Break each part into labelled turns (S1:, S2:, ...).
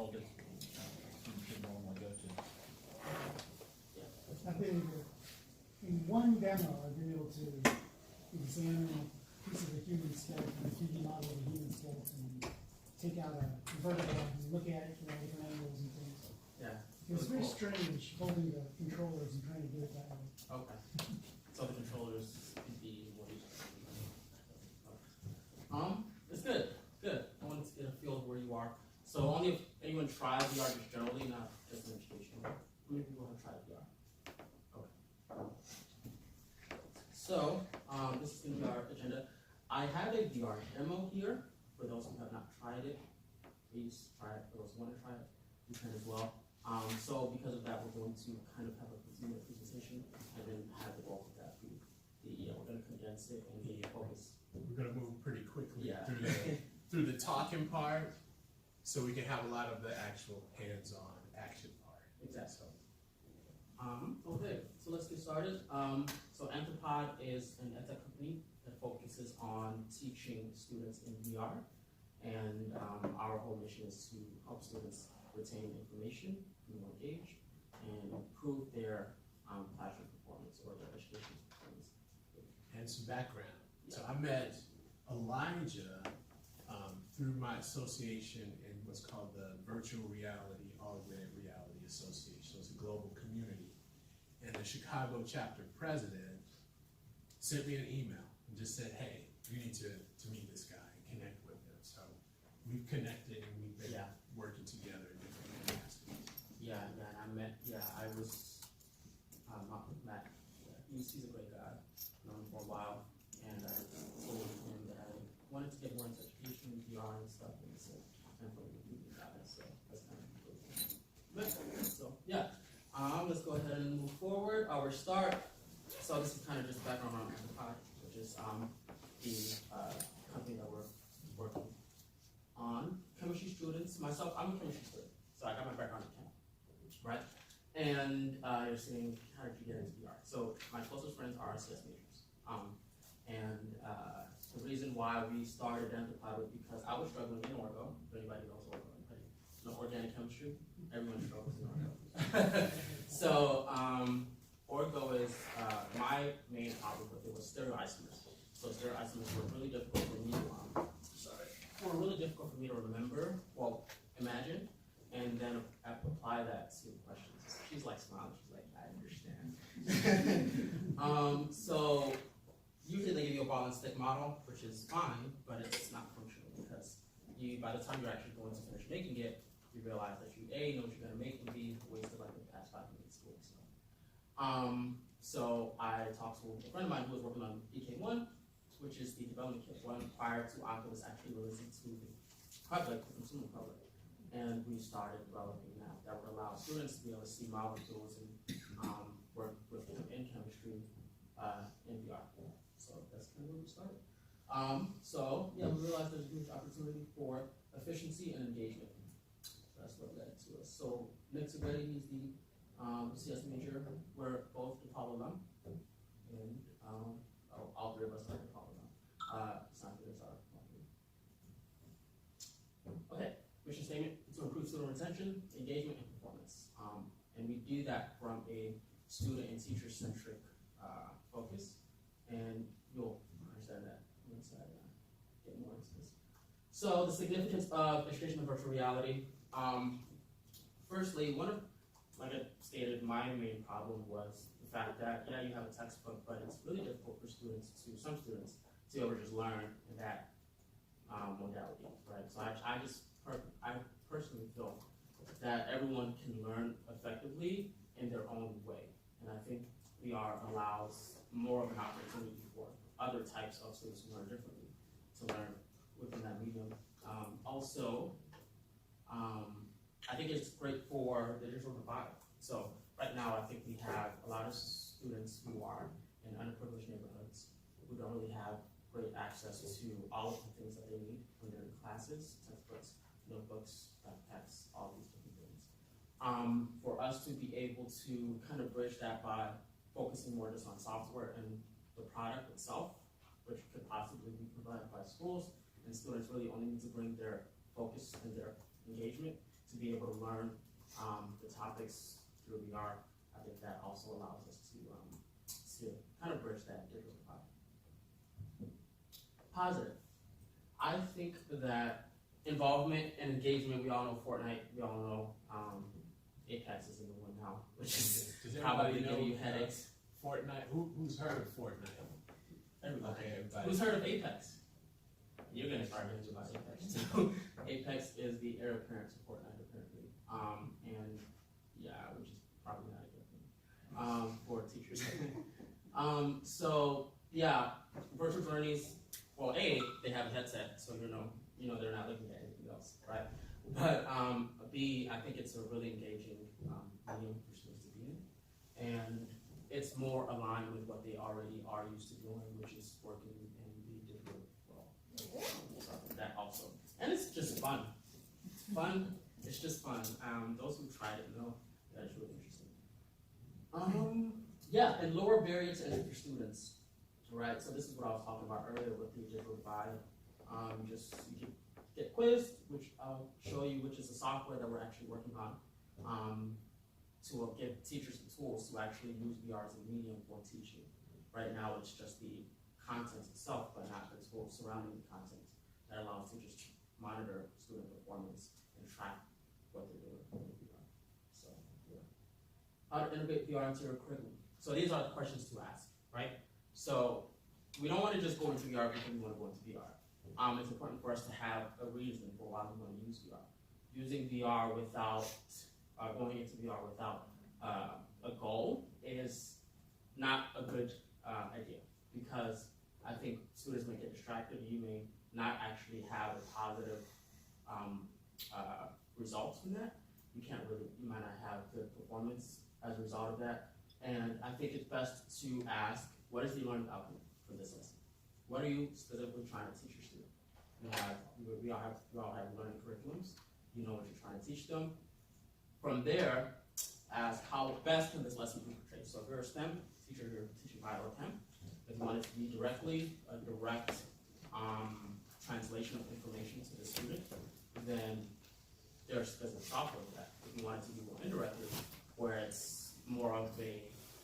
S1: all that students should normally go to.
S2: I've been in one demo, I've been able to examine a piece of the human skeleton, a 3D model of the human skeleton, and take out a vertebra and look at it from all different angles and things.
S3: Yeah.
S2: It was very strange holding the controllers and trying to do it that way.
S3: Okay. So the controllers could be what you it's good. Good. I wanted to get a feel of where you are. So only if anyone tried VR just generally, not just in education. How many people have tried VR? Okay. So this is going to be our agenda. I have a VR demo here for those who have not tried it. Please try it. For those who want to try it, you can as well. So because of that, we're going to kind of have a 15-minute presentation and then have the bulk of that be we're going to condense it and focus.
S4: We're going to move pretty quickly
S3: Yeah.
S4: through the talking part, so we can have a lot of the actual hands-on action part.
S3: Exactly. Okay, so let's get started. So Anthropod is an edtech company that focuses on teaching students in VR, and our whole mission is to help students retain information, be more engaged, and improve their classroom performance or their education performance.
S4: And some background. So I met Elijah through my association in what's called the Virtual Reality Augmented Reality Association. It's a global community. And the Chicago chapter president sent me an email and just said, hey, you need to meet this guy and connect with him. So we've connected and we've been working together in different capacities.
S3: And I was Matt. Yeah, he's a great guy. I've known him for a while, and I told him that I wanted to get more into education, VR, and stuff, and so I'm going to do that. So that's kind of cool. So let's go ahead and move forward. Our start. So this is kind of just background on Akpan, which is the company that we're working on. Chemistry students. Myself, I'm a chemistry student, so I got my background in chem, right? And you're saying, how did you get into VR? So my closest friends are CS majors. The reason why we started Anthropod was because I was struggling in orgo. If anybody knows orgo, anybody know organic chemistry? Everyone struggles in orgo. So orgo is my main problem with it was stereoisomers. So stereoisomers were really difficult for me to remember. Well, imagine, and then apply that to questions. She's like smiling. She's like, I understand. So usually they give you a ball and stick model, which is fine, but it's not functional because by the time you're actually going to finish making it, you realize that you A, know what you're going to make, and B, wasted like the past 5 minutes of school. So I talked to a friend of mine who was working on EK1, which is the development kit one prior to Oculus actually releasing to the public, the consumer public. And we started developing that would allow students to be able to see molecules and work with them in chemistry in VR. So that's kind of where we started. We realized there's a huge opportunity for efficiency and engagement. So that's what led to us. So Nick Segretti, he's the CS major. We're both DePaul alum, and all three of us are DePaul alum. Scientists are. Okay, mission statement: to improve student retention, engagement, and performance. And we do that from a student and teacher-centric focus, and you'll understand that once I get more into this. So the significance of education in virtual reality. Firstly, like I stated, my main problem was the fact that, you have a textbook, but it's really difficult for some students, to be able to just learn in that modality, right? So I personally feel that everyone can learn effectively in their own way. And I think VR allows more of an opportunity for other types of students who learn differently to learn within that medium. I think it's great for the digital divide. So right now, I think we have a lot of students who are in underprivileged neighborhoods who don't really have great access to all of the things that they need when they're in classes, textbooks, notebooks, backpacks, all these different things. For us to be able to kind of bridge that by focusing more just on software and the product itself, which could possibly be provided by schools, and students really only need to bring their focus and their engagement to be able to learn the topics through VR. I think that also allows us to kind of bridge that digital divide. Positive. I think that involvement and engagement, we all know Fortnite, we all know Apex is in the one now, which is
S4: Does
S3: probably
S4: everybody
S3: giving you
S4: know
S3: headaches.
S4: Fortnite? Who's heard of Fortnite?
S3: Everybody.
S4: Okay, everybody.
S3: Who's heard of Apex? You're gonna start hearing about Apex too. Apex is the heir apparent to Fortnite apparently. And yeah, which is probably not a good thing for teachers. So yeah, virtual journeys. Well, A, they have a headset, so you know they're not looking at anything else, right? But B, I think it's a really engaging medium for students to be in, and it's more aligned with what they already are used to doing, which is working in the digital world. So that also, and it's just fun. Fun. It's just fun. Those who tried it know that it's really interesting. Yeah, and lower barrier to entry for students. Right, so this is what I was talking about earlier with the digital divide. You can get quizzed, which I'll show you, which is a software that we're actually working on to give teachers the tools to actually use VR as a medium for teaching. Right now, it's just the content itself, but not the tools surrounding the content that allows teachers to monitor student performance and track what they're doing with VR. So, yeah. How to integrate VR into your curriculum. So these are the questions to ask, right? So we don't want to just go into VR because we want to go into VR. It's important for us to have a reason for why we want to use VR. Using VR without going into VR without a goal is not a good idea, because I think students may get distracted. You may not actually have a positive results from that. You might not have good performance as a result of that. And I think it's best to ask, what is the learning outcome for this lesson? What are you specifically trying to teach your student? We all have learning curriculums. You know what you're trying to teach them. From there, ask how best can this lesson be portrayed. So if you're a STEM teacher, you're teaching bio or chem. If you want it to be directly a direct translation of information to the student, then there's specific software for that. If you want it to be more indirectly, where it's more of a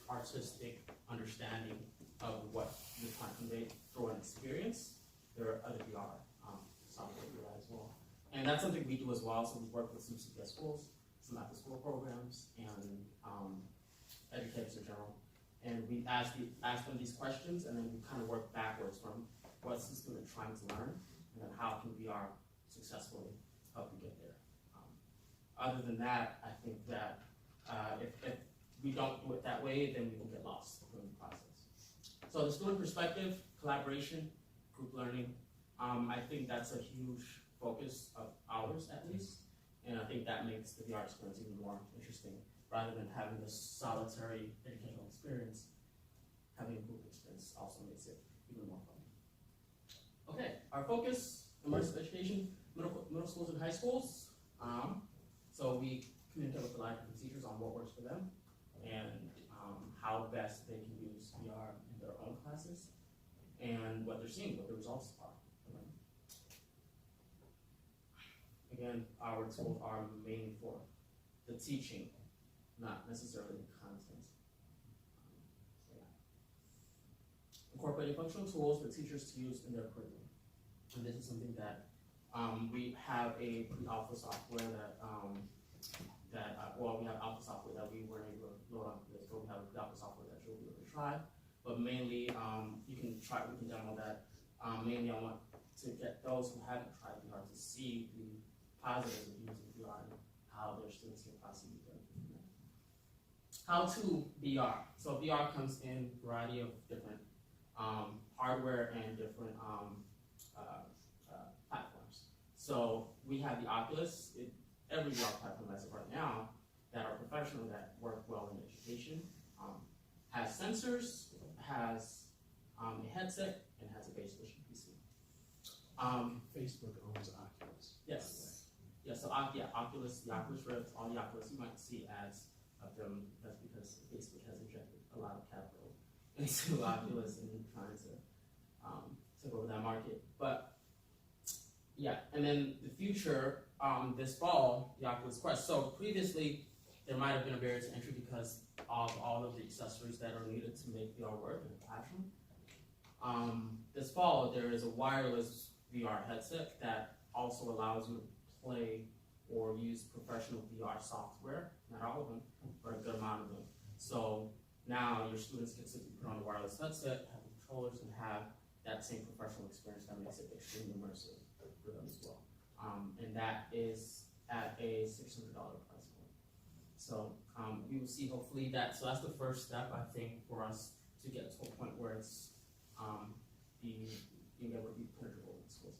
S3: artistic understanding of what you're trying to convey through an experience, there are other VR software for that as well. And that's something we do as well. So we work with some CPS schools, some after-school programs, and educators in general. And we ask them these questions, and then we kind of work backwards from what's the student trying to learn, and then how can VR successfully help you get there. Other than that, I think that if we don't do it that way, then we will get lost during the process. So the student perspective, collaboration, group learning, I think that's a huge focus of ours at least, and I think that makes the VR experience even more interesting. Rather than having this solitary educational experience, having a group experience also makes it even more fun. Okay, our focus, immersive education, middle schools and high schools. So we communicate with a lot of different teachers on what works for them and how best they can use VR in their own classes and what they're seeing, what the results are. Again, our schools are mainly for the teaching, not necessarily the content. So yeah. Incorporating functional tools for teachers to use in their curriculum. And this is something that we have a pre-alpha software we have alpha software that we weren't able to load on this, but we have a pre-alpha software that you'll be able to try. But mainly, we can demo that. Mainly, I want to get those who haven't tried VR to see the positives of using VR and how their students can possibly benefit from that. How to VR. So VR comes in a variety of different hardware and different platforms. So we have the Oculus. Every VR platform as of right now that are professional, that work well in education, has sensors, has a headset, and has a base station PC.
S4: Facebook owns Oculus.
S3: Yes. Yeah, so Oculus, the Oculus Rift, all the Oculus, you might see ads of them. That's because Facebook has injected a lot of capital into Oculus and trying to take over that market. But yeah, and then the future this fall, the Oculus Quest. So previously, there might have been a barrier to entry because of all of the accessories that are needed to make VR work in the classroom. This fall, there is a wireless VR headset that also allows you to play or use professional VR software, not all of them, but a good amount of them. So now your students can simply put on the wireless headset, have the controllers, and have that same professional experience that makes it extremely immersive for them as well. And that is at a $600 price point. So we will see hopefully that, so that's the first step, I think, for us to get to a point where it's being able to be penetrable in schools.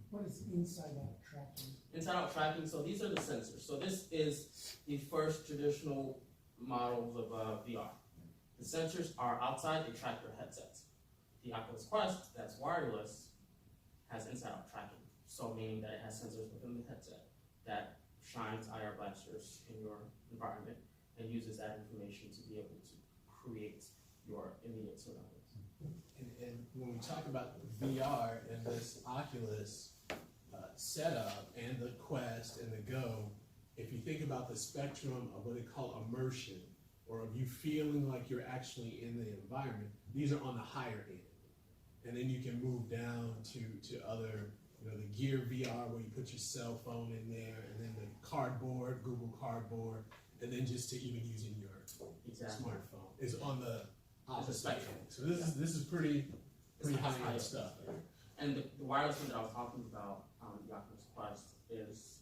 S2: What is inside out tracking?
S3: Inside out tracking, so these are the sensors. So this is the first traditional models of VR. The sensors are outside, they track your headsets. The Oculus Quest, that's wireless, has inside out tracking. So meaning that it has sensors within the headset that shines IR blasters in your environment and uses that information to be able to create your immediate surroundings.
S4: And when we talk about VR and this Oculus setup and the Quest and the Go, if you think about the spectrum of what they call immersion, or of you feeling like you're actually in the environment, these are on the higher end. And then you can move down to other, the Gear VR where you put your cell phone in there, and then the Cardboard, Google Cardboard, and then just to even using your smartphone is on the opposite spectrum. So this is pretty high-end stuff.
S3: And the wireless one that I was talking about, the Oculus Quest, is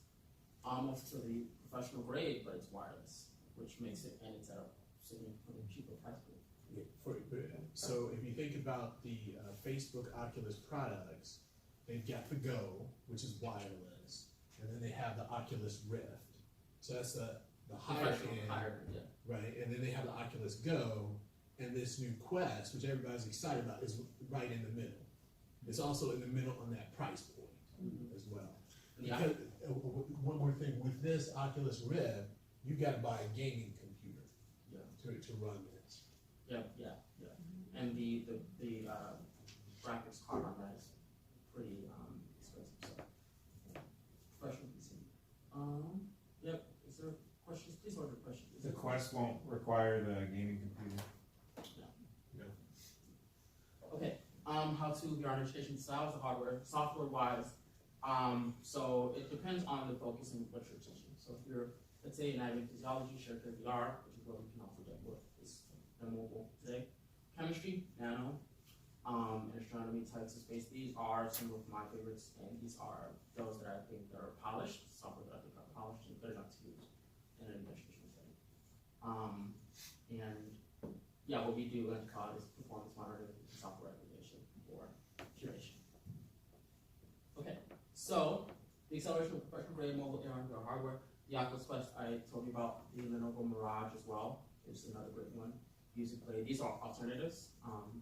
S3: almost to the professional grade, but it's wireless, which makes it, and it's at a significantly cheaper price point.
S4: So if you think about the Facebook Oculus products, they've got the Go, which is wireless, and then they have the Oculus Rift. So that's the higher end, right? And then they have the Oculus Go, and this new Quest, which everybody's excited about, is right in the middle. It's also in the middle on that price point as well. Because, one more thing, with this Oculus Rift, you got to buy a gaming computer to run this.
S3: Yeah. And the graphics card on that is pretty expensive. So professional PC. Yep. Is there questions? Please order questions.
S1: The Quest won't require the gaming computer.
S4: No.
S3: Okay. How to VR education styles, the hardware, software wise. So it depends on the focus and what you're teaching. So if you're, let's say, anatomy and physiology, shared care VR, which is what we can also get with is mobile today. Chemistry, nano, and astronomy, types of space. These are some of my favorites, and these are those that I think that are polished, software that I think are polished and good enough to use in an educational setting. And yeah, what we do in COD is performance monitoring and software recommendation for curation. Okay, so the acceleration of professional grade mobile AR and VR hardware. The Oculus Quest, I told you about the Lenovo Mirage as well. It's another great one. Use and play. These are alternatives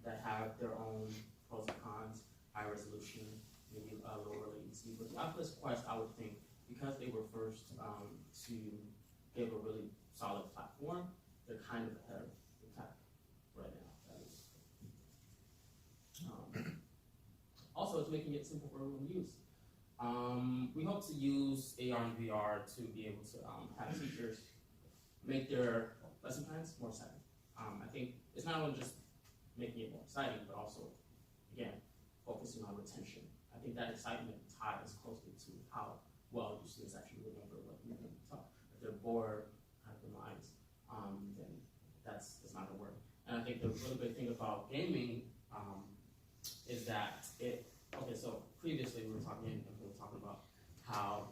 S3: that have their own pros and cons, high resolution, maybe a lower latency. But the Oculus Quest, I would think, because they were first to give a really solid platform, they're kind of ahead of the tech right now. Also, it's making it simple for everyone to use. We hope to use AR and VR to be able to have teachers make their lesson plans more exciting. I think it's not only just making it more exciting, but also, again, focusing on retention. I think that excitement ties closely to how well your students actually remember what you're going to talk. If they're bored out of their minds, then that's not going to work. And I think the really great thing about gaming is that so previously we were talking about how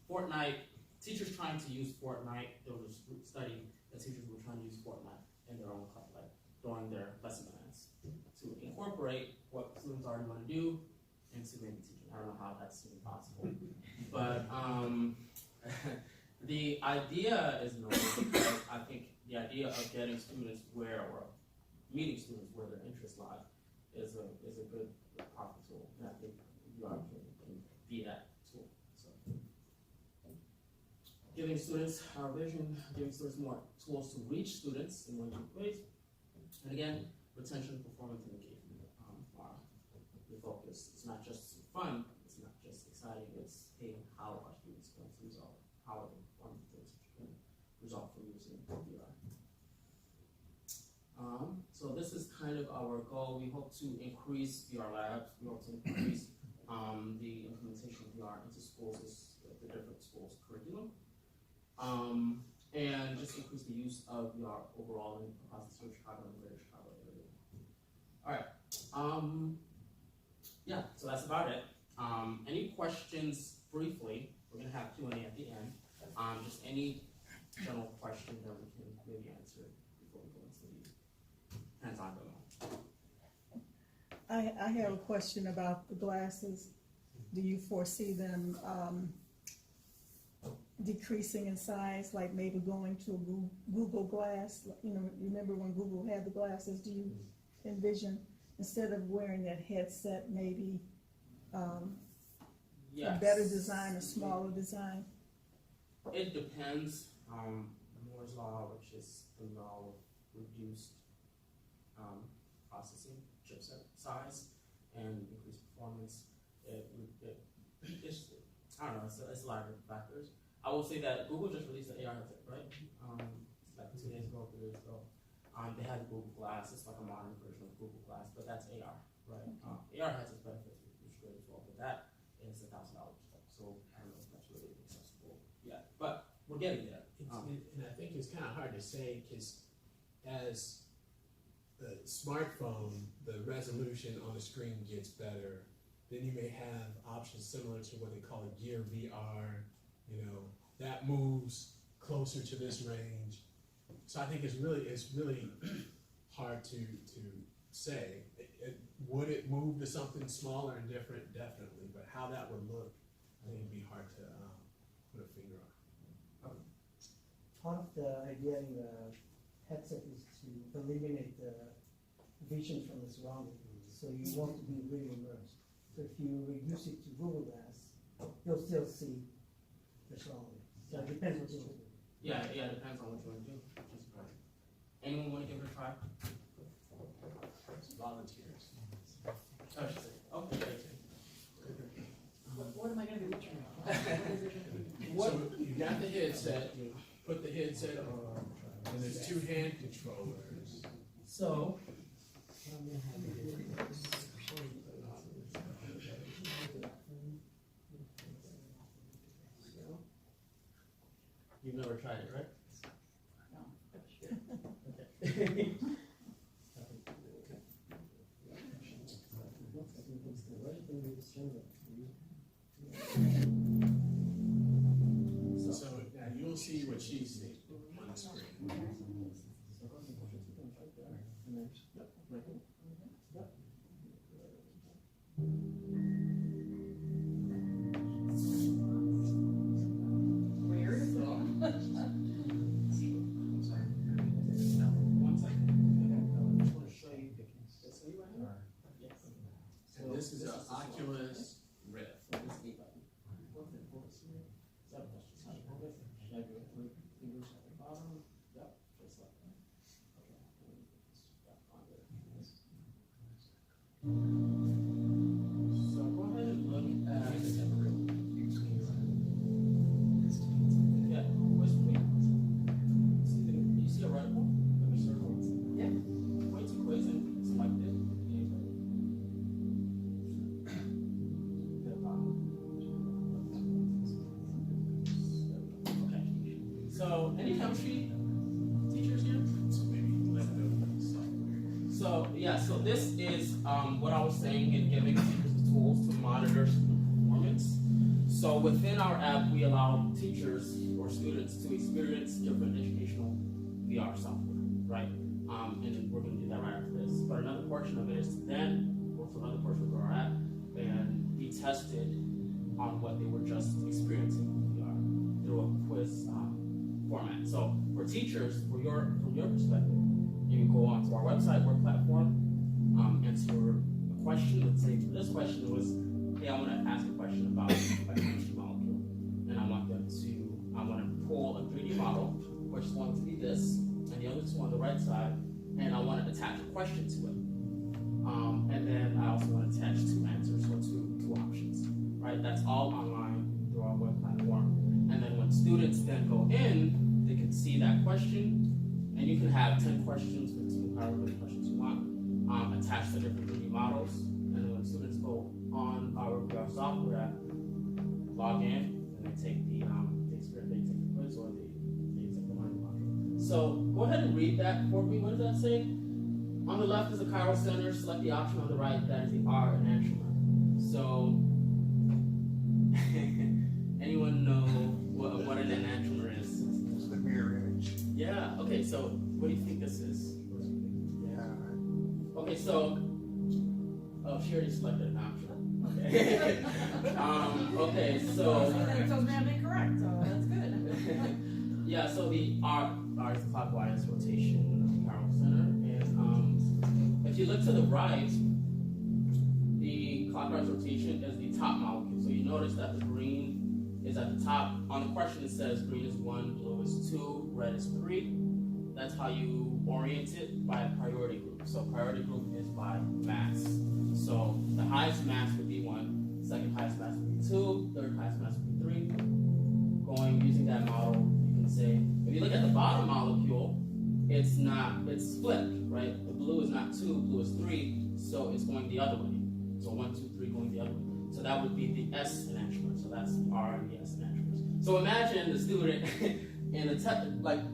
S3: Fortnite, teachers trying to use Fortnite, there was a study that teachers were trying to use Fortnite in their own class, like during their lesson plans, to incorporate what students already want to do into maybe teaching. I don't know how that's even possible, but the idea is noble because I think the idea of getting students or meeting students where their interests lie is a good powerful tool, and I think VR can be that tool. So, giving students our vision, giving students more tools to reach students in one of the ways, and again, retention, performance, and engagement are the focus. It's not just fun, it's not just exciting, it's hey, how are students kind of our goal. We hope to increase VR labs. We hope to increase the implementation of VR into schools, the different schools' curriculum, and just increase the use of VR overall across the city of Chicago and the greater Chicago area. All right. Yeah, so that's about it. Any questions briefly? We're gonna have Q&A at the end. Just any general question that we can maybe answer before we go into the hands-on demo.
S5: I have a question about the glasses. Do you foresee them decreasing in size, like maybe going to a Google Glass? You know, remember when Google had the glasses? Do you envision, instead of wearing that headset, maybe a better design, a smaller design?
S3: It depends. Moore's law, which is the law of reduced processing chipset size and increased performance. It's I don't know. It's a lot of different factors. I will say that Google just released the AR headset, right? Like 2 days ago, 3 days ago. They had the Google Glass. It's like a modern version of Google Glass, but that's AR, right? AR has its benefits, which is great as well, but that is $1,000. So I don't know if that's really accessible yet, but we're getting there.
S4: And I think it's kind of hard to say because as the smartphone, the resolution on the screen gets better, then you may have options similar to what they call a Gear VR, you know, that moves closer to this range. So I think it's really hard to say. Would it move to something smaller and different? Definitely, but how that would look, I think it'd be hard to put a finger on.
S6: Part of the idea in the headset is to eliminate the vision from the surrounding. So you want to be really immersed. So if you reduce it to Google Glass, you'll still see the surrounding. So it depends what you want to do.
S3: Yeah, it depends on what you want to do. Anyone want to give it a try?
S4: Volunteers.
S3: Okay.
S2: What am I gonna do?
S4: So you got the headset, you put the headset on, and there's 2 hand controllers.
S3: So, you've never tried it, right? Okay.
S4: So now you'll see what she's seeing on the screen. And this is an Oculus Rift.
S3: So go ahead and look at yeah, where's the you see a reticle? Let me circle. Yeah. Point to quiz and select it. Okay. So any chemistry teachers here?
S4: So maybe let them know software.
S3: So yeah, so this is what I was saying in giving teachers the tools to monitor performance. So within our app, we allow teachers or students to experience different educational VR software, right? And we're going to do that right after this. But another portion of it is to then go to another portion of our app and be tested on what they were just experiencing in VR through a quiz format. So for teachers, from your perspective, you can go onto our website, work platform, answer a question. Let's say this question was, hey, I want to ask a question about a chemistry molecule, and I want to pull a 3D model, which is going to be this, and the other two on the right side, and I want to attach a question to it. And then I also want to attach 2 answers or two options, right? That's all online through our web platform. And then when students then go in, they can see that question, and you can have 10 questions, 15, however many questions you want. attached to different 3D models. And then when students go on our VR software app, log in, and they take the quiz or they take the learning module. So go ahead and read that for me. What does that say? On the left is the chiral center. Select the option on the right. That is the R enantiomer. So anyone know what an enantiomer is?
S7: It's the mirror image.
S3: Yeah. Okay. So what do you think this is?
S7: Yeah.
S3: Okay. So she already selected an option. Okay. Okay. So.
S8: That tells me I'm incorrect. So that's good.
S3: Yeah. So the R is the clockwise rotation of the chiral center, and if you look to the right, the clockwise rotation is the top molecule. So you notice that the green is at the top. On the question it says green is 1, blue is 2, red is 3. That's how you orient it by priority group. So priority group is by mass. So the highest mass would be 1, second highest mass would be 2, third highest mass would be 3. Going using that model, you can say, if you look at the bottom molecule, it's flipped, right? The blue is not 2, blue is 3, so it's going the other way. So 1, 2, 3 going the other way. So that would be the S enantiomer. So that's R and the S enantiomers. So imagine the student in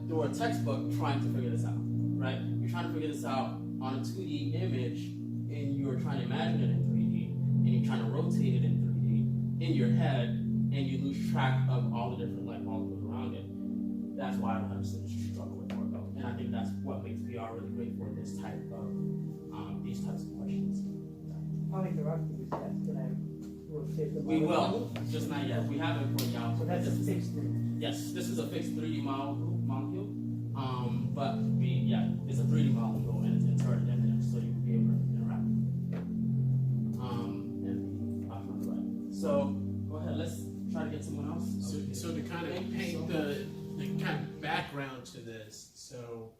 S3: through a textbook trying to figure this out, right? You're trying to figure this out on a 2D image, and you're trying to imagine it in 3D, and you're trying to rotate it in 3D in your head, and you lose track of all the different molecules around it. That's why a lot of students struggle with ortho, and I think that's what makes VR really great for this type of these types of questions.
S6: How interactive is that? Can I rotate the
S3: We
S6: model?
S3: will, just not yet. We haven't for y'all.
S6: So that's a fixed thing.
S3: Yes, this is a fixed 3D molecule. But it's a 3D molecule and it's inserted in there, so you'll be able to interact. And the option on the right. So go ahead, let's try to get someone else.
S4: So to kind of paint the kind of background to this, so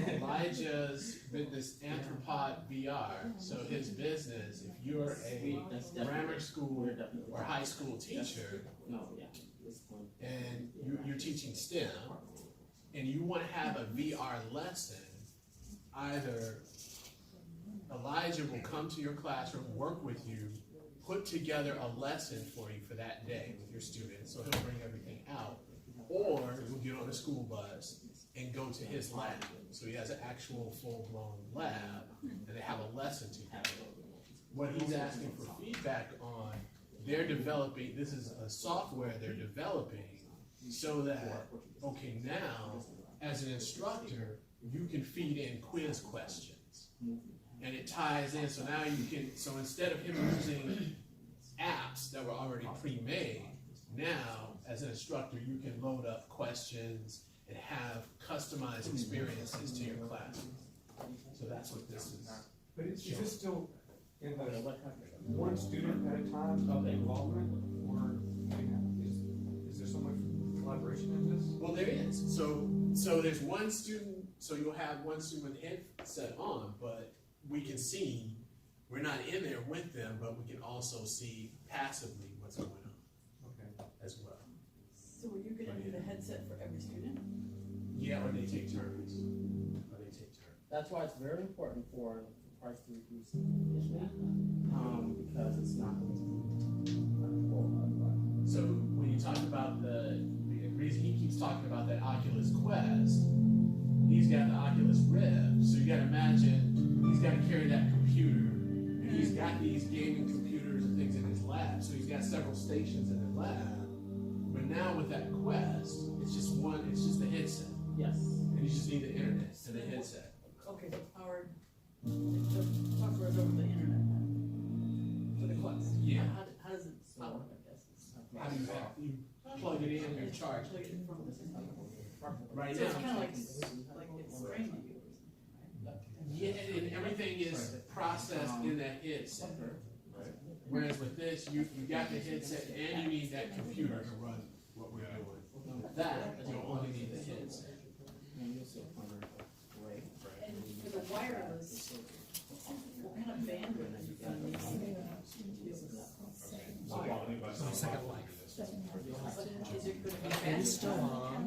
S4: Elijah's this Anthropod VR. So his business, if you're a grammar school or high school teacher, and you're teaching STEM, and you want to have a VR lesson, either Elijah will come to your classroom, work with you, put together a lesson for you for that day with your students, so he'll bring everything out, or you'll get on a school bus and go to his lab. So he has an actual full-blown lab, and they have a lesson together. What he's asking for feedback on, they're developing, this is a software they're developing, so that, okay, now, as an instructor, you can feed in quiz questions. And it ties in, so now you can, so instead of him using apps that were already pre-made, now, as an instructor, you can load up questions and have customized experiences to your class. So that's what this is.
S9: But is this still in the one student at a time involvement, or is there so much collaboration in this?
S4: Well, there is. So there's one student, so you'll have one student with headset on, but we can see, we're not in there with them, but we can also see passively what's going on as well.
S8: So are you going to need a headset for every student?
S4: Yeah, or they take turns.
S3: That's why it's very important for the price to reduce because it's not going to be
S4: So when you talk about the reason he keeps talking about that Oculus Quest, he's got the Oculus Rift, so you got to imagine he's got to carry that computer, and he's got these gaming computers and things in his lab, so he's got several stations in his lab. But now with that Quest, it's just the headset.
S3: Yes.
S4: And you just need the internet and the headset.
S8: Okay, so powered, the software is over the internet for the Quest.
S4: Yeah.
S8: How does it power, I guess?
S4: How do you plug it in and charge
S8: Plug
S4: it?
S8: it in from the system.
S4: Right
S8: So it's
S4: now.
S8: kind of like it's brain you or something, right?
S4: Yeah, and everything is processed in that headset. Whereas with this, you got the headset and you need that computer to run what we're doing. With that, you only need the headset.
S8: And for the wireless, what kind of bandwidth are you going to need?
S7: Second Life.
S8: Is it going to be
S7: It's
S8: fast?
S7: still on.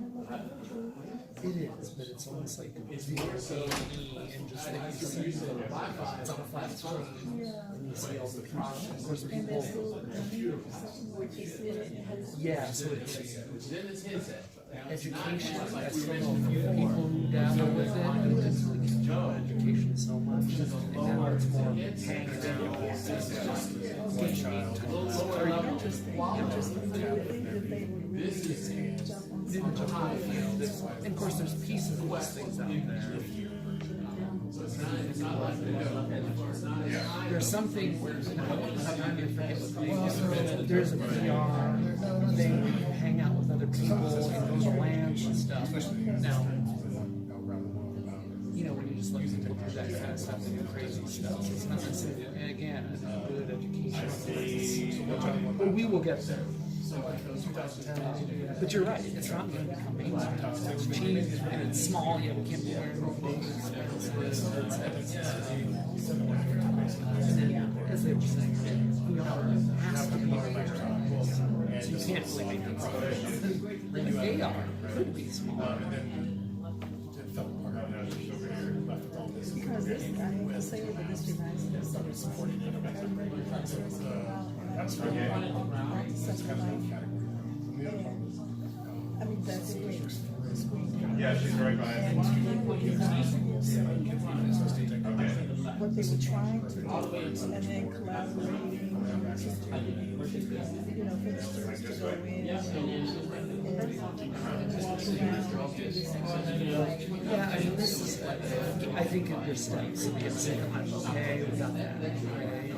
S7: It is, but it's almost like
S4: It's more so,
S7: and just
S4: I
S7: like
S4: used to use it on Wi-Fi.
S7: it's on a flat screen.
S5: Yeah.
S7: And you see all the people. Of course,
S5: And
S7: people.
S5: there's little, something like you said, it has.
S7: Yeah, so it's
S4: Then it's headset.
S7: education. I still know a few people who dabble with it, and it's like enjoy education so much. And now it's more hanging out.
S5: Very interesting, interesting. You would think that they would really jump on something.
S7: And of course, there's pieces of these things out there.
S4: So it's not like it's not as high.
S7: There's something where I'm gonna forget what the name is. There's a VR thing where you hang out with other people in those lands and stuff. Now, you know, when you just look at people do that kind of stuff, they do crazy stuff. It's not necessarily, and again, a good education. But we will get there. But you're right, it's not going to become mainstream. It's cheap and it's small, yet we can't be wearing big expenses. And then, as they were saying, we all has to be aware. So you can't really make things like AR could be small.
S5: Because this, I hate to say it, but this reminds me of something supporting it. That's right. I mean, that's a great screen.
S1: Yeah, she's right behind
S5: What they were trying to do, and then collaborating, you know, for the students to go in and walk around, do this and
S7: Yeah, I mean, this is, I think of your steps. We have the second line, okay, we got that, okay.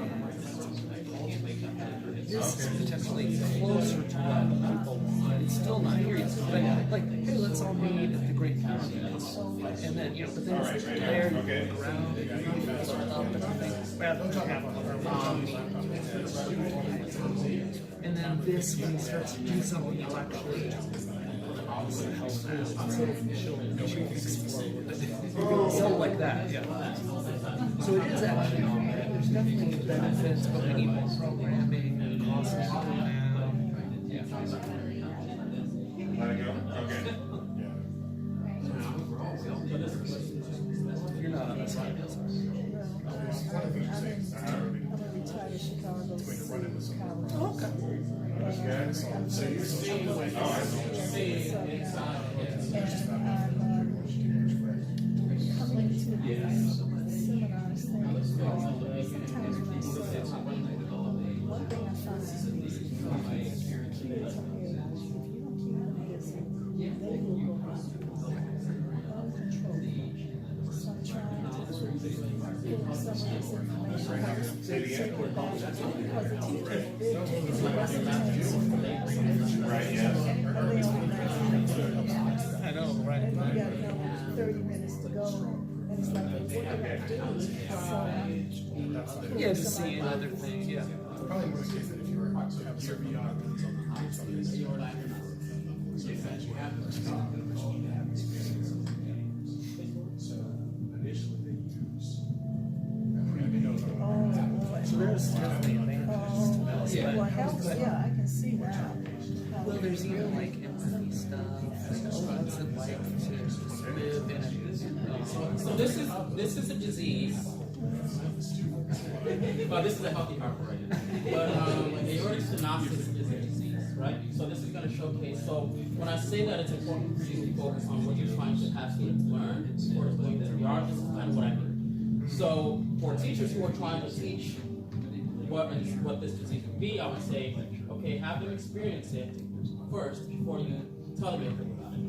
S7: This is potentially closer to what people want. It's still not here yet, but like, hey, let's all meet at the Great Pyramids. And then, you know, but then it's there, you look around, and you are up and everything, rather than have another long meet. And then this, when you start to do something, you'll actually so like that, yeah. So it is actually on there. There's definitely benefits, but we need more programming and costs to go down. Yeah.
S1: Let it go, okay.
S7: You're not on this side, that's all right.
S5: I'm a retired Chicago college.
S7: Okay.
S5: Coming to the seminars thing, sometimes when I say, one thing I find is if you don't keep this, they will go out of control. So I'm trying to pull some of this information out, circle it back, because the teachers did take it to Western
S1: Right, yes.
S7: I know, right?
S5: and we got another 30 minutes to go, and it's like, what do I do? So,
S7: Yeah, to see another thing, yeah.
S10: Probably more the case that if you were to have your VR runs on the high side, so that you have the
S4: So initially they used.
S5: oh, boy.
S7: So there's definitely advantages to this.
S5: Oh,
S7: but-
S5: well, helps, yeah, I can see now.
S7: Well, there's even like empathy stuff. What's it like to live in a
S3: So this is a disease. Well, this is a healthy heart rate. But aortic stenosis is a disease, right? So this is going to showcase. So when I say that it's important for you to focus on what you're trying to have students learn, or going to VR, this is kind of what I mean. So for teachers who are trying to teach what this disease would be, I would say, okay, have them experience it first before you tell them anything about it,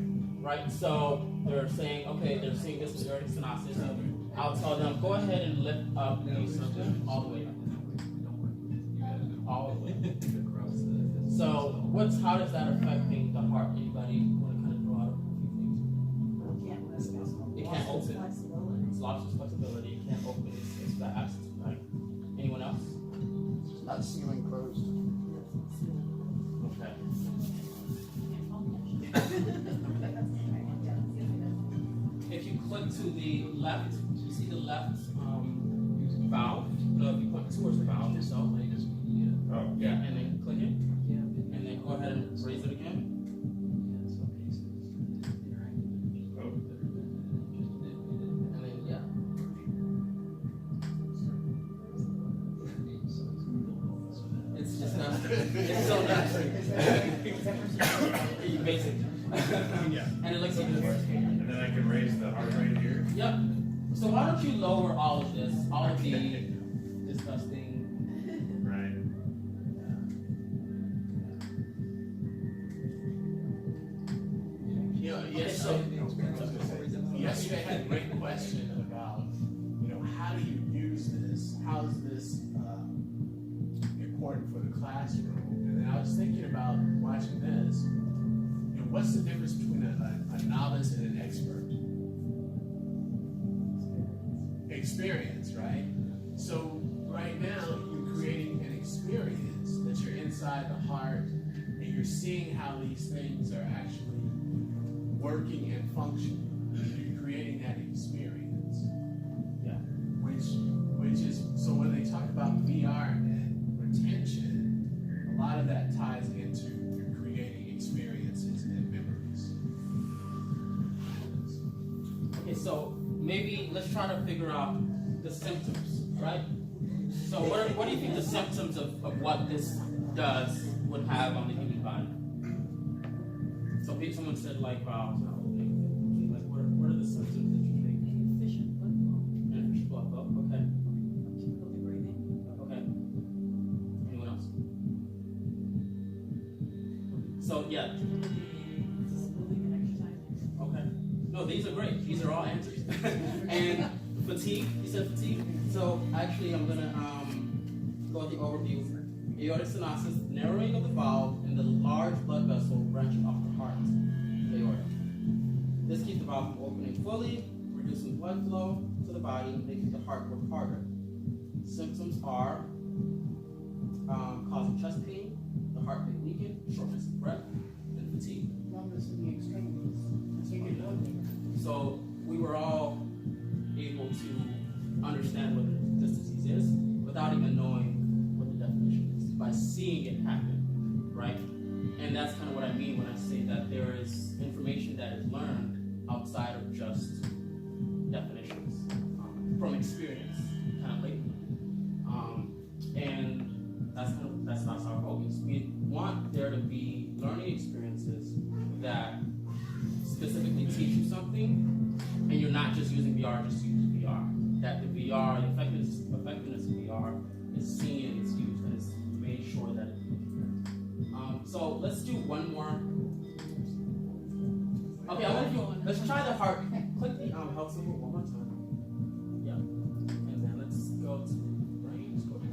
S3: right? So they're saying, okay, they're seeing this with aortic stenosis. I'll tell them, go ahead and lift up the something all the way up. All the way. So how does that affecting the heart? Anybody want to kind of throw out a few things? It can't open. It's lost its flexibility. It can't open. It's got absence, right? Anyone else?
S10: not ceiling closed.
S3: Okay. If you click to the left, you see the left valve. If you point towards the valve itself, and you just
S1: Yeah.
S3: and then click it, and then go ahead and raise it again. It's so natural. You basic.
S4: Yeah.
S3: And it looks even worse.
S1: And then I can raise the heart rate here.
S3: Yep. So why don't you lower all of this, all of the disgusting.
S1: Right.
S4: Yesterday I had a great question about, how do you use this? How is this important for the classroom? And then I was thinking about watching this. What's the difference between a novice and an expert? Experience, right? So right now you're creating an experience that you're inside the heart, and you're seeing how these things are actually working and functioning. You're creating that experience.
S3: Yeah.
S4: Which is, so when they talk about VR and retention, a lot of that ties into you're creating experiences and memories.
S3: Okay, so maybe let's try to figure out the symptoms, right? So what do you think the symptoms of what this does would have on the human body? So someone said like, what are the symptoms that you think?
S8: Inefficient blood flow.
S3: Inefficient blood flow, okay.
S8: Difficulty breathing.
S3: Okay. Anyone else? So yeah.
S8: Moving and exercising.
S3: Okay. No, these are great. These are all answers. And fatigue. You said fatigue. So actually, I'm gonna go with the overview. Aortic stenosis, narrowing of the valve in the large blood vessel branching off the heart, the aorta. This keeps the valve from opening fully, reducing blood flow to the body, making the heart work harder. Symptoms are causing chest pain, the heart may weaken, shortness of breath, and fatigue.
S2: Numbness in the extremities. Take it out there.
S3: So we were all able to understand what this disease is without even knowing what the definition is, by seeing it happen, right? And that's kind of what I mean when I say that there is information that is learned outside of just definitions, from experience, kind of lately. And that's our focus. We want there to be learning experiences that specifically teach you something, and you're not just using VR just to use VR. That the VR, the effectiveness of VR is seen and it's used and it's made sure that it's so let's do one more. Okay, let's try the heart. Click the health symbol one more time. Yeah. And then let's go to the brain. Let's go to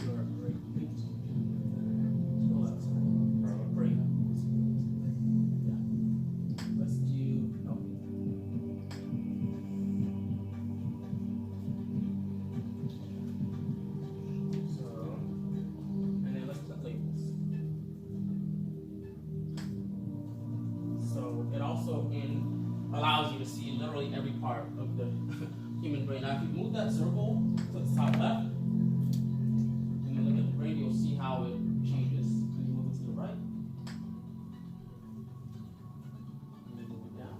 S3: your brain. Scroll up. Brain. Yeah. Let's do So, and then let's click labels. So it also allows you to see literally every part of the human brain. Now, if you move that circle to the top left, and then look at the brain, you'll see how it changes. And you move it to the right, and then move it down.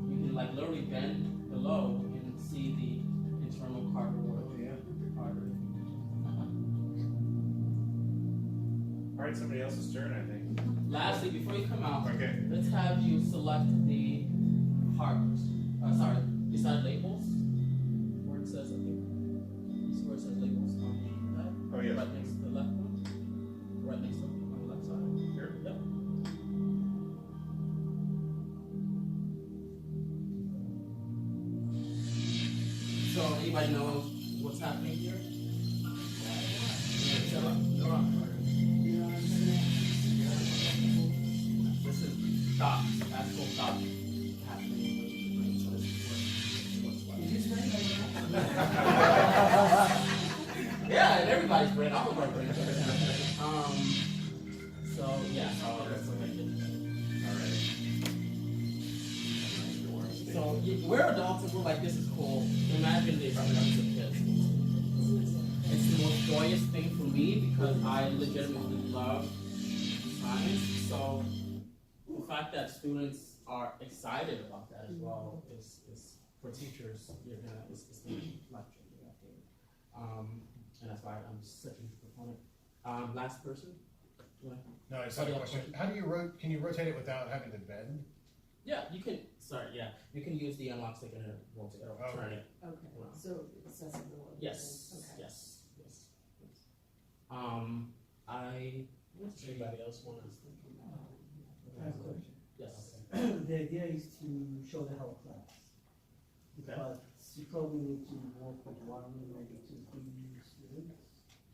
S3: You can like literally bend below and see the internal artery. Artery.
S1: All right, somebody else's turn, I think.
S3: Lastly, before you come out,
S1: Okay.
S3: let's have you select the heart. Beside labels, where it says, I think, see where it says labels on that?
S1: Oh, yes.
S3: Right next to the left one. Right next to it on the left side.
S1: Here.
S3: Yep. So, anybody know what's happening here? They're on. This is dots, actual dots happening with the brain. So this is what's yeah, in everybody's brain. All of our brains are. So yeah, so that's what I did.
S1: All right.
S3: So we're adults and we're like, this is cool. Imagine this when I was a kid. It's the most joyous thing for me because I legitimately love science. So the fact that students are excited about that as well is for teachers, it's life changing, I think. and that's why I'm such a huge proponent. Last person? Do I-
S10: No, I just had a question. How do you can you rotate it without having to bend?
S3: Yeah, you can, you can use the unlock stick and it'll turn it.
S8: Okay, so accessibility.
S3: Yes,
S8: Okay.
S3: yes, yes, yes. What's
S4: Anybody else want to?
S6: I have a question.
S3: Yes.
S6: The idea is to show the whole class.
S3: Okay.
S6: But you probably need to work with one, maybe two, three students.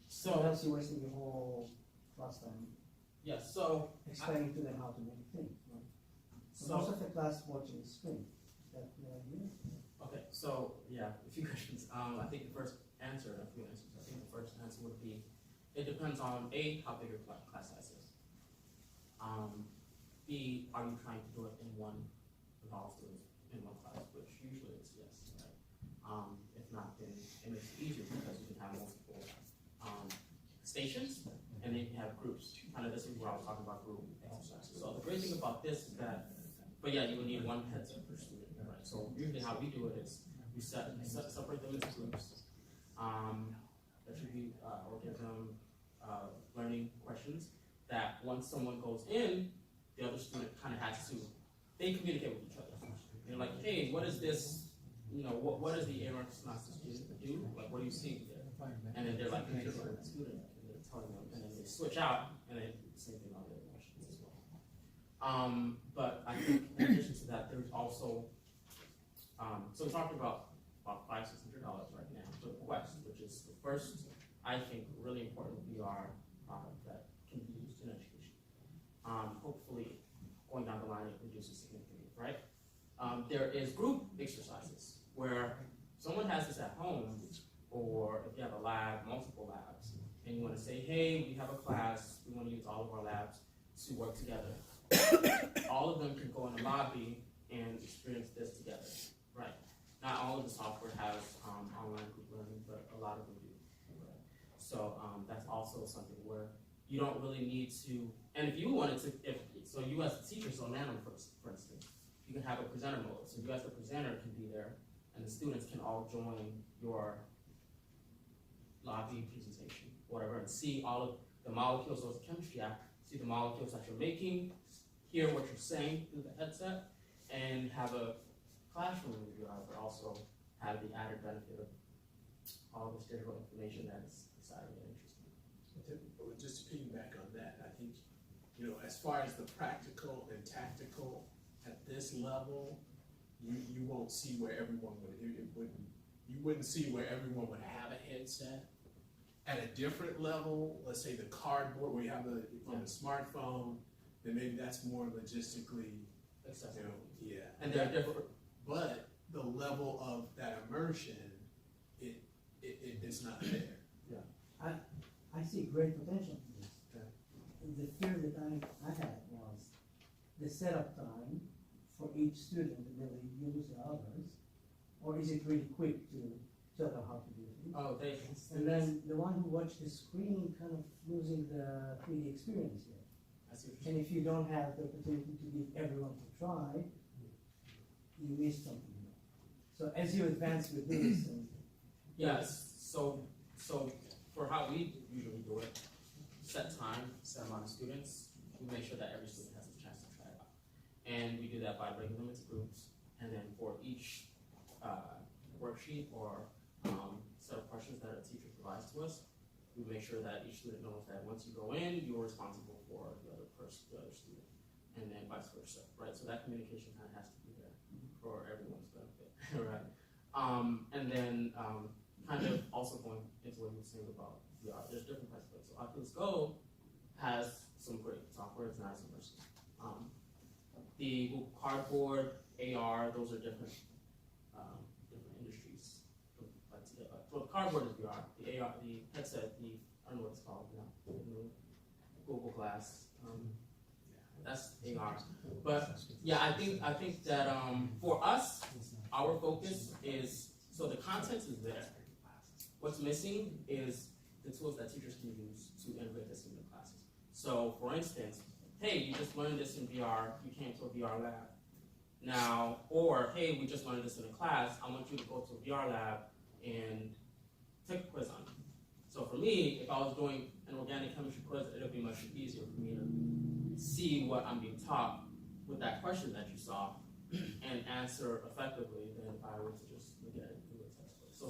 S3: So,
S6: else you're wasting your whole class time
S3: yes, so,
S6: explaining to them how to make things, right? So most of the class watching the screen. Is that the idea?
S3: okay, so, yeah, a few questions. I think the first answer, a few answers. I think the first answer would be, it depends on A, how big your class size is. B, are you trying to do it in one, with all students in one class, which usually is yes, right? If not, then it makes it easier because you can have multiple, stations, and then you have groups. Kind of this is where I was talking about group exercises. So the great thing about this is that, but yeah, you will need one headset per student, right? So usually how we do it is we separate them into groups. That should be, or give them learning questions that once someone goes in, the other student kind of has to, they communicate with each other. They're like, hey, what is this, what does the immerses do? Like, what are you seeing there? And then they're like, communicating with the student, and they're telling them, and then they switch out, and then same thing on the other questions as well. But I think in addition to that, there's also, so we're talking about $500-$600 right now for the Quest, which is the first, I think, really important VR product that can be used in education. Hopefully, going down the line, it reduces significantly, right? There is group exercises where someone has this at home, or if you have a lab, multiple labs, and you want to say, hey, we have a class, we want to use all of our labs to work together. All of them can go in the lobby and experience this together, right? Not all of the software has online group learning, but a lot of them do. Right? So that's also something where you don't really need to, and if you wanted to, so you as a teacher, so Nano for instance, you can have a presenter mode. So you as the presenter can be there, and the students can all join your lobby presentation, whatever, and see all of the molecules, so it's a chemistry app, see the molecules that you're making, hear what you're saying through the headset, and have a classroom review, but also have the added benefit of all this digital information that's exciting and interesting.
S4: Just to piggyback on that, I think, as far as the practical and tactical at this level, you won't see where everyone you wouldn't see where everyone would have a headset. At a different level, let's say the cardboard where you have on the smartphone, then maybe that's more logistically
S3: Accessible.
S4: yeah.
S3: And they're different.
S4: But the level of that immersion, it's not there.
S6: I see great potential for this. The fear that I had was the setup time for each student to really use the others, or is it really quick to tell them how to do it?
S3: Oh,
S6: And then the one who watched the screen kind of losing the 3D experience here.
S3: I see what you're
S6: And
S3: saying.
S6: if you don't have the opportunity to give everyone to try, you miss something. So as you advance with this, and
S3: Yes, so for how we usually do it, set time, set amount of students, we make sure that every student has a chance to try it out. And we do that by breaking them into groups, and then for each worksheet or set of questions that a teacher provides to us, we make sure that each student knows that once you go in, you're responsible for the other person, the other student, and then vice versa, right? So that communication kind of has to be there for everyone's benefit, right? And then kind of also going into what you were saying about VR, there's different types of it. So Oculus Go has some great software, it's not as immersive. The Google Cardboard, AR, those are different industries. Well, Cardboard is VR, the AR, the headset, I don't know what it's called now, the Google Glass, that's AR. But yeah, I think that for us, our focus is, so the content is there. What's missing is the tools that teachers can use to integrate this into classes. So for instance, hey, you just learned this in VR, you came to a VR lab. Now, or hey, we just learned this in a class, I want you to go to a VR lab and take a quiz on it. So me, if I was doing an organic chemistry quiz, it would be much easier for me to see what I'm being taught with that question that you saw and answer effectively than if I were to just look at it and do a textbook. So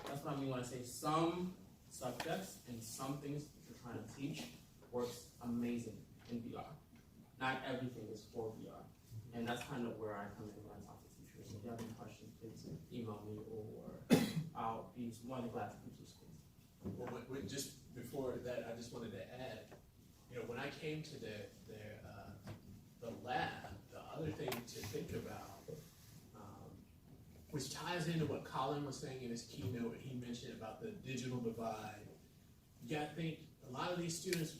S3: that's what I mean when I say some subjects and some things that you're trying to teach works amazing in VR. Not everything is for VR. And that's kind of where I come in when I talk to teachers. If you have any questions, please email me or I'll be more than glad to come to your schools.
S4: Well, just before that, I just wanted to add, when I came to the lab, the other thing to think about, which ties into what Colin was saying in his keynote, he mentioned about the digital divide. You gotta think, a lot of these students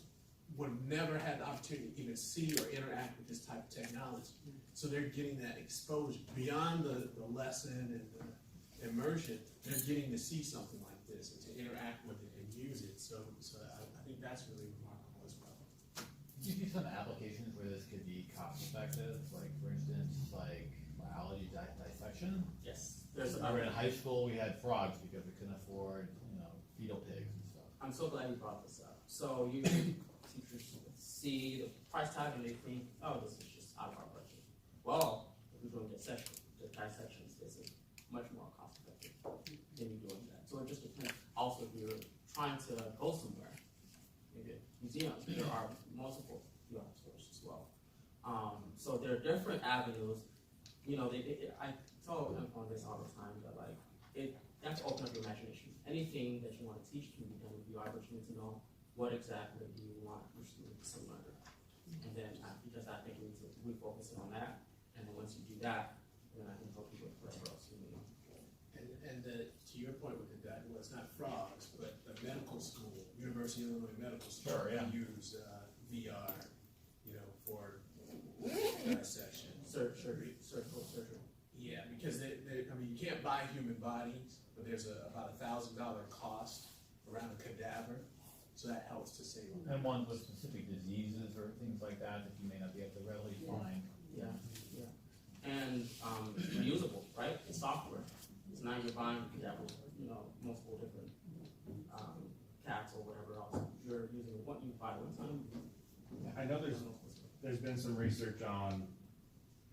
S4: would have never had the opportunity to even see or interact with this type of technology. So they're getting that exposure beyond the lesson and the immersion. They're getting to see something like this and to interact with it and use it. So I think that's really remarkable as well.
S11: Do you see some applications where this could be cost effective? Like, for instance, like biology dissection?
S3: Yes.
S11: I read in high school we had frogs because we couldn't afford, fetal pigs and stuff.
S3: I'm so glad you brought this up. So usually teachers see the price tag and they think, oh, this is just out of our budget. Well, if we're doing dissections, this is much more cost effective than you doing that. So it just depends. Also, if you're trying to go somewhere, maybe a museum, there are multiple VR tours as well. So there are different avenues. I tell Mfon this all the time, that you have to open up your imagination. Anything that you want to teach can be done with VR, but you need to know what exactly you want your students to learn. And then because I think we need to refocus it on that. And then once you do that, then I can help you with whatever else you need.
S4: And to your point with that, well, it's not frogs, but the medical school, University of Illinois Medical School,
S11: Sure, yeah.
S4: use VR, for dissection.
S3: Surgical surgery.
S4: Yeah, because you can't buy human bodies, but there's about $1,000 cost around a cadaver, so that helps to save on that.
S11: And ones with specific diseases or things like that you may not be able to readily find.
S3: Yeah. And reusable, right? It's software. It's not you're buying multiple different cats or whatever else. You're using what you buy one time.
S1: I know there's been some research on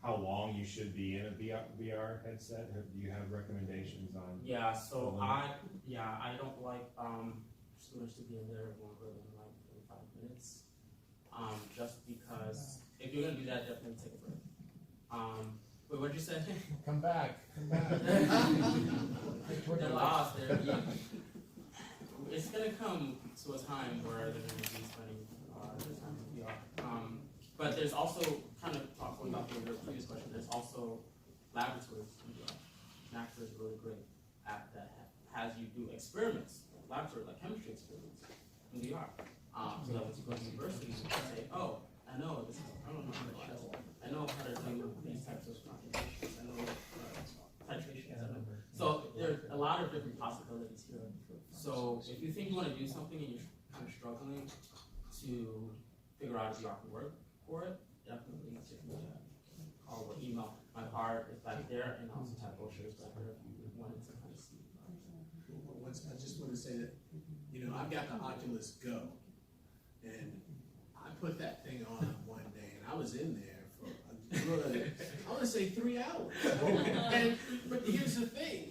S1: how long you should be in a VR headset. Do you have recommendations on?
S3: Yeah, so I don't like students to be in there longer than like 45 minutes. Just because if you're gonna do that, definitely take a break. Wait, what'd you say?
S11: Come back.
S3: They're lost. It's gonna come to a time where they're gonna be spending their time in VR. But there's also kind of talking about your previous question. There's also laboratories in VR. NACSA is really great at that. Has you do experiments, laboratory like chemistry experiments in VR. So that when you go to university, you can say, oh, I know this is, I don't know how to class. I know how to do these types of computations. I know titrations. So there's a lot of different possibilities here. So if you think you want to do something and you're kind of struggling to figure out if VR can work for it, definitely give me a call or email. My card is back there, and I also have brochures back there if you wanted to kind of see.
S4: I just want to say that, I've got the Oculus Go, and I put that thing on one day, and I was in there for a good, I want to say 3 hours. But here's the thing,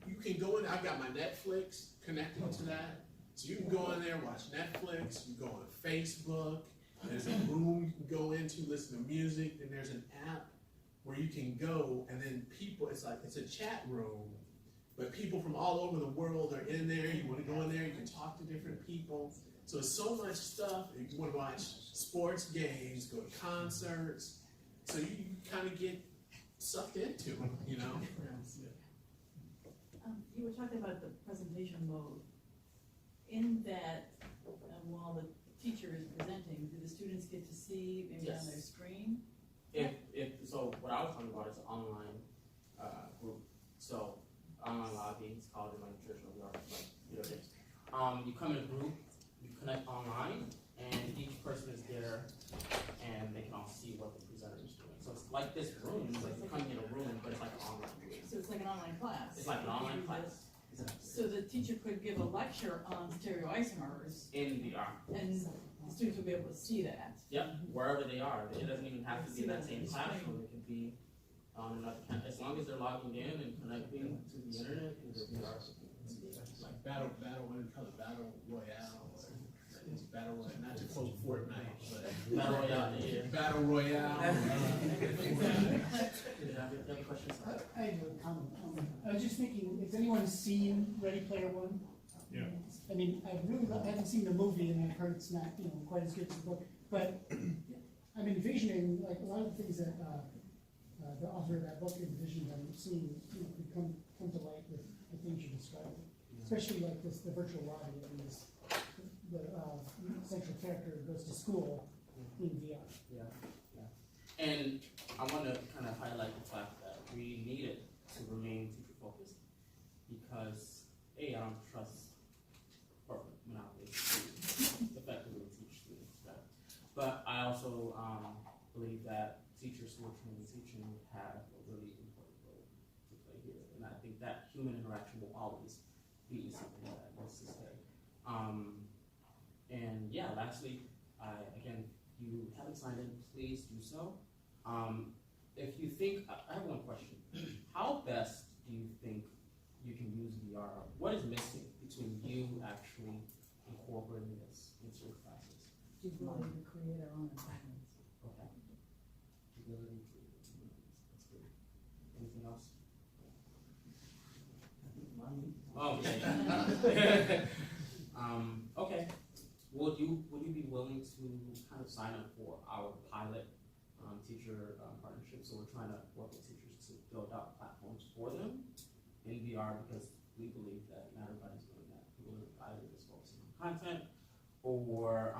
S4: you can go in, I've got my Netflix connected to that, so you can go in there, watch Netflix, you go on Facebook, there's a room you can go into, listen to music, and there's an app where you can go, and then people, it's a chat room, but people from all over the world are in there. You want to go in there, you can talk to different people. So it's so much stuff. If you want to watch sports games, go to concerts, so you kind of get sucked into it,
S8: You were talking about the presentation mode. In that, while the teacher is presenting, do the students get to see maybe on their screen?
S3: So what I was talking about is an online group. So online lobby, it's called in like traditional VR, you come in a group, you connect online, and each person is there, and they can all see what the presenter is doing. So it's like this room, like you're coming in a room, but it's like an online group.
S8: So it's like an online class?
S3: It's like an online class. Exactly.
S8: So the teacher could give a lecture on stereoisomers,
S3: in VR.
S8: and the students would be able to see that.
S3: Yep, wherever they are. It doesn't even have to be in that same classroom. It could be on another campus. As long as they're logging in and connecting to the internet through their VR.
S4: Like battle, what do you call it, battle royale, or it's battle royale, not to quote Fortnite, but
S3: Battle Royale, yeah.
S4: battle royale.
S3: Yeah, you have questions?
S2: I have a comment. I was just thinking, has anyone seen Ready Player One?
S1: Yeah.
S2: I mean, I haven't seen the movie, and I've heard it's not, quite as good as the book, but I'm envisioning, like, a lot of the things that, the author of that book envisioned, I'm seeing, could come to light with the things you described. Especially like this, the virtual lobby, I mean, the central character goes to school in VR.
S3: Yeah. And I want to kind of highlight the fact that we need it to remain teacher focused because I don't trust corporate monopolies to effectively teach students, right? But I also believe that teachers who are trained in teaching have a really important role to play here, and I think that human interaction will always be something that needs to stay. And yeah, lastly, again, if you haven't signed in, please do so. If you think, I have one question. How best do you think you can use VR? What is missing between you actually incorporating this into your classes?
S8: The ability to create our own environments.
S3: Okay. Ability to create environments. That's good. Anything else? Oh, okay. Okay. Would you be willing to kind of sign up for our pilot teacher partnership? So we're trying to work with teachers to build out platforms for them in VR because we believe that not everybody's doing that. People are either just focusing on content or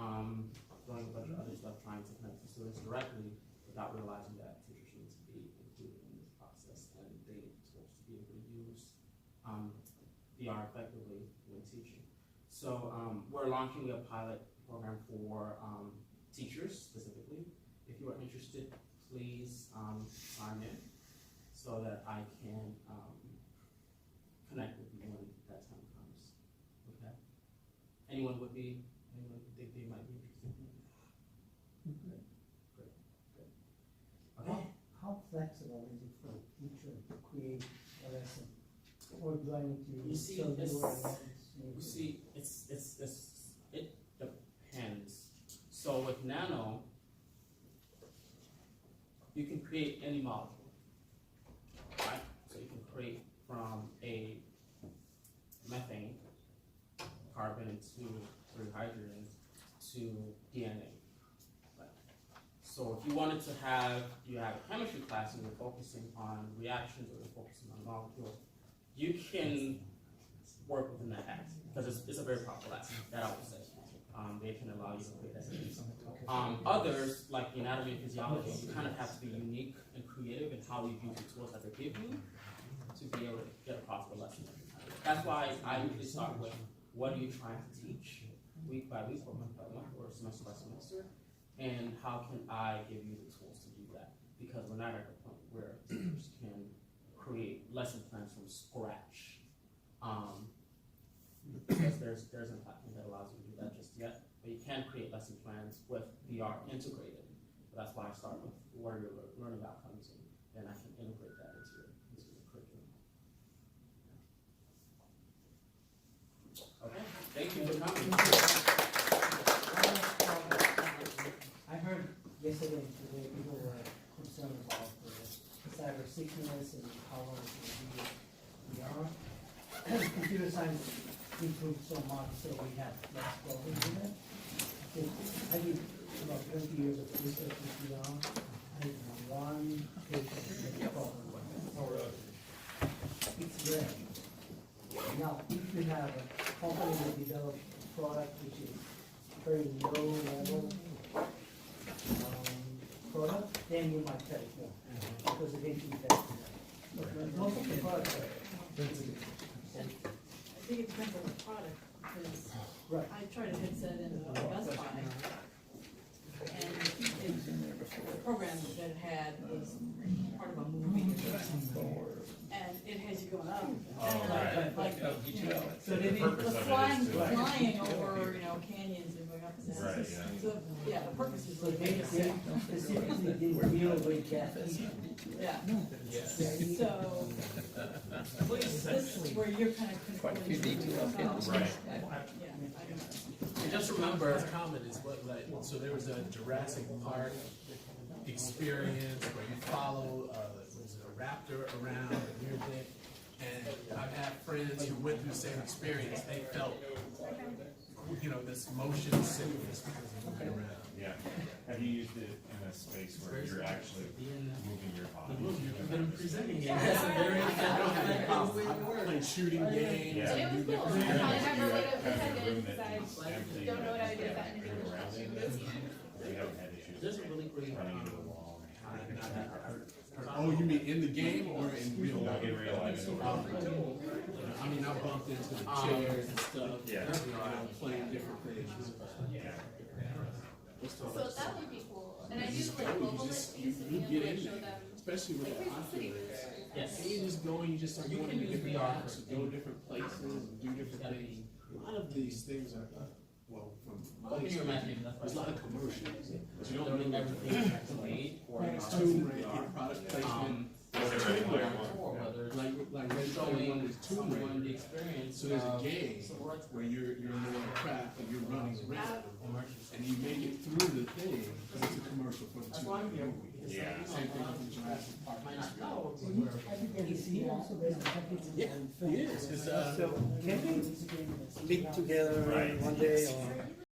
S3: doing a bunch of other stuff trying to connect to students directly without realizing that teachers need to be included in this process and they are supposed to be able to use VR effectively when teaching. So we're launching a pilot program for teachers specifically. If you are interested, please sign in so that I can connect with you when that time comes. Okay? Anyone think they might be interested in that? Great. Okay.
S6: How flexible is it for a teacher to create a lesson? Or do I need to
S3: You see,
S6: show you
S3: it's- it depends. So with Nano, you can create any molecule, right? So you can create from a methane, carbon, and 3 hydrogens to DNA. Right? So if you wanted to have a chemistry class and you're focusing on reactions or you're focusing on molecules, you can work within that act because it's a very powerful act, that I would say. They can allow you to create that. Others, like the anatomy and physiology, you kind of have to be unique and creative in how you use the tools that they give you to be able to get across the lesson. That's why I usually start with, what are you trying to teach week by week or month by month or semester by semester, and how can I give you the tools to do that? Because we're not at the point where teachers can create lesson plans from scratch. Because there's a platform that allows you to do that just yet, but you can create lesson plans with VR integrated. So that's why I start with what are your learning outcomes, and then I can integrate that into your curriculum. Okay, thank you for coming.
S6: I heard yesterday and today people were concerned about the cyber sickness and how long it will be VR. Computer science improved so much, so we have less problems with it. I did about 20 years of research with VR. I had one patient with a problem with it. It's rare. Now, if you have a company that develops a product which is very low level product, then you might tell it more, because eventually you test it. But when most of the products are
S8: I think it depends on the product, because
S6: right.
S8: I tried a headset in Best Buy, and the program that it had was part of a movie or something. And it has you going up, and like, you know,
S1: So the purpose of it
S8: flying
S1: is to.
S8: over, canyons and going up and down.
S1: Right, yeah.
S8: So, yeah, the purpose is
S6: So
S8: really
S6: they
S8: make it safe.
S6: specifically didn't deal with caffeine.
S8: Yeah,
S4: Yes.
S8: so, this is where you're kind of
S7: Quite a few
S8: controlling.
S7: details, yeah.
S1: Right.
S8: Yeah, I know.
S4: And just remember, as common is what, like, so there was a Jurassic Park experience where you follow, was it a raptor around a near thing? And I've had friends who went through the same experience, they felt, this motion sickness because of moving around.
S1: Yeah. Have you used it in a space where you're actually moving your body?
S4: You've been presenting it. Yes, I don't have any problem. I played shooting games.
S1: Yeah.
S12: It was
S1: Do
S12: cool.
S1: you
S12: I
S1: have
S12: never would have
S1: kind of a
S12: attended
S1: room
S12: because
S1: that
S12: I
S1: is empty
S12: don't know what I would do
S1: that
S12: that
S1: you move around in? We haven't had issues
S3: There's a really great,
S1: running into the wall.
S4: Oh, you mean in the game or in real life?
S1: In real life.
S4: I mean, I bumped into the chairs and stuff.
S1: Yeah.
S4: Playing different things.
S1: Yeah.
S12: So that would be cool. And I do like mobile things
S4: You
S12: and
S4: get
S12: like
S4: in
S12: show
S4: there,
S12: them.
S4: especially with
S12: Like,
S4: the
S12: here's the city.
S4: Oculus.
S3: yes.
S4: And you just go and you just start
S3: You
S4: going
S3: can
S4: to
S3: use
S4: different
S3: VR
S4: apps,
S3: for
S4: go different places, and do different
S3: Gotta
S4: things.
S3: be-
S4: A lot of these things are, well, from my
S3: Open your
S4: experience,
S3: imagination, that's
S4: there's a lot of
S3: why.
S4: commercials, but you don't
S3: Learning
S4: really
S3: everything that's made or
S4: It's Tomb Raider, product placement.
S1: Tomb Raider.
S3: or whether it's
S4: Like Red Dead 1 is Tomb
S3: someone the
S4: Raider.
S3: experience.
S4: So there's a
S3: of
S4: game
S3: civil rights
S4: where you're more craft and you're running around.
S3: immerses.
S4: And you make it through the thing, because it's a commercial for the
S3: That's
S4: Tomb
S3: why I'm
S4: Raider
S3: here.
S4: movie.
S3: Because
S1: Yeah.
S4: Same thing with the Jurassic Park.
S3: might not know.
S6: So you, everybody see also there's a package
S4: Yeah,
S6: on film.
S4: it is. It's,
S6: So can we
S2: It's a game that's-
S6: meet together
S1: Right.
S6: one day or?